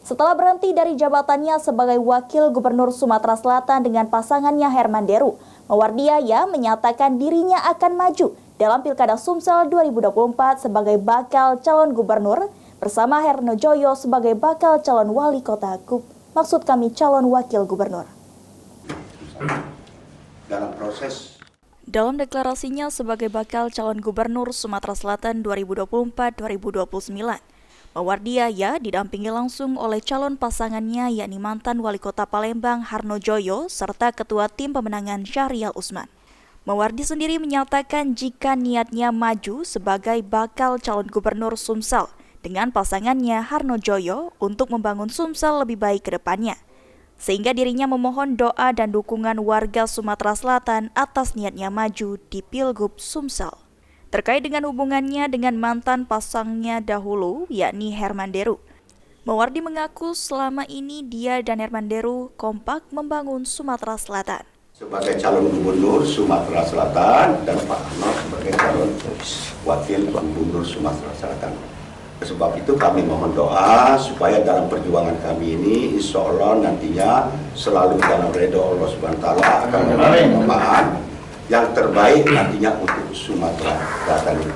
Setelah berhenti dari jabatannya sebagai Wakil Gubernur Sumatera Selatan dengan pasangannya Herman Deru, Mawardiaya menyatakan dirinya akan maju dalam Pilkada Sumsel 2024 sebagai bakal calon gubernur bersama Herno Joyo sebagai bakal calon wali kota. Maksud kami calon wakil gubernur. Dalam deklarasinya sebagai bakal calon gubernur Sumatera Selatan 2024-2029, Mawardiaya didampingi langsung oleh calon pasangannya yakni mantan wali kota Palembang Harno Joyo serta ketua tim pemenangan Syahrial Usman. Mawardi sendiri menyatakan jika niatnya maju sebagai bakal calon gubernur Sumsel dengan pasangannya Harno Joyo untuk membangun Sumsel lebih baik ke depannya. Sehingga dirinya memohon doa dan dukungan warga Sumatera Selatan atas niatnya maju di Pilgub Sumsel. Terkait dengan hubungannya dengan mantan pasangnya dahulu, yakni Herman Deru, Mawardi mengaku selama ini dia dan Herman Deru kompak membangun Sumatera Selatan. Sebagai calon gubernur Sumatera Selatan dan Pak Harno sebagai calon wakil gubernur Sumatera Selatan. Sebab itu kami mohon doa supaya dalam perjuangan kami ini insya Allah nantinya selalu dalam ridho Allah Subhanahu wa taala akan memberikan yang terbaik nantinya untuk Sumatera Selatan ini.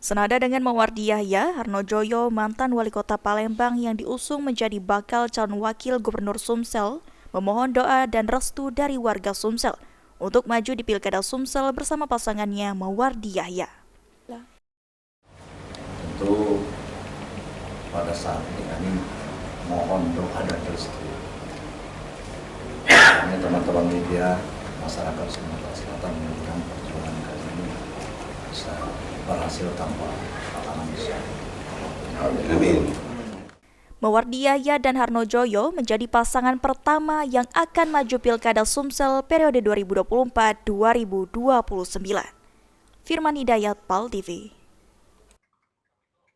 Senada dengan Mawardiaya, Harno Joyo, mantan wali kota Palembang yang diusung menjadi bakal calon wakil gubernur Sumsel, memohon doa dan restu dari warga Sumsel untuk maju di Pilkada Sumsel bersama pasangannya Mawardiaya. Tentu pada saat ini mohon doa dan restu. Ini teman-teman media, masyarakat Sumatera Selatan menjadikan perjuangan kali ini bisa berhasil tanpa halangan besar. Amin. Mawardiaya dan Harno Joyo menjadi pasangan pertama yang akan maju Pilkada Sumsel periode 2024-2029. Firman Hidayat, PAL TV.